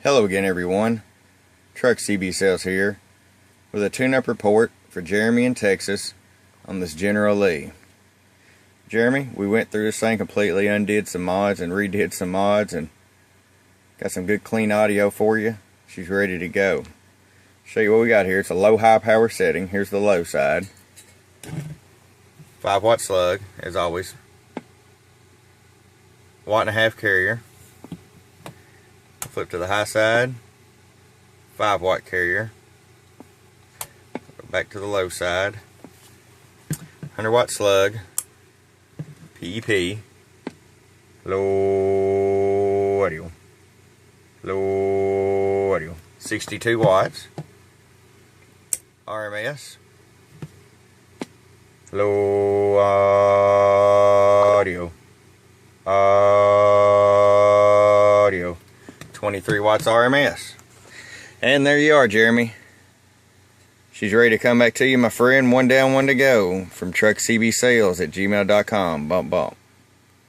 Hello again, everyone. Truck CB Sales here with a tune-up report for Jeremy in Texas on this General Lee. Jeremy, we went through this thing completely, undid some mods and redid some mods, and got some good clean audio for you. She's ready to go. Show you what we got here. It's a low high power setting. Here's the low side. 5-watt slug, as always. 1.5-watt carrier. Flip to the high side, 5-watt carrier. Go back to the low side, 100-watt slug, PEP, low audio, 62 watts, RMS, low audio, 23 watts RMS. And there you are, Jeremy. She's ready to come back to you, my friend. One down, one to go. From truckcbsales@gmail.com. Bump, bump.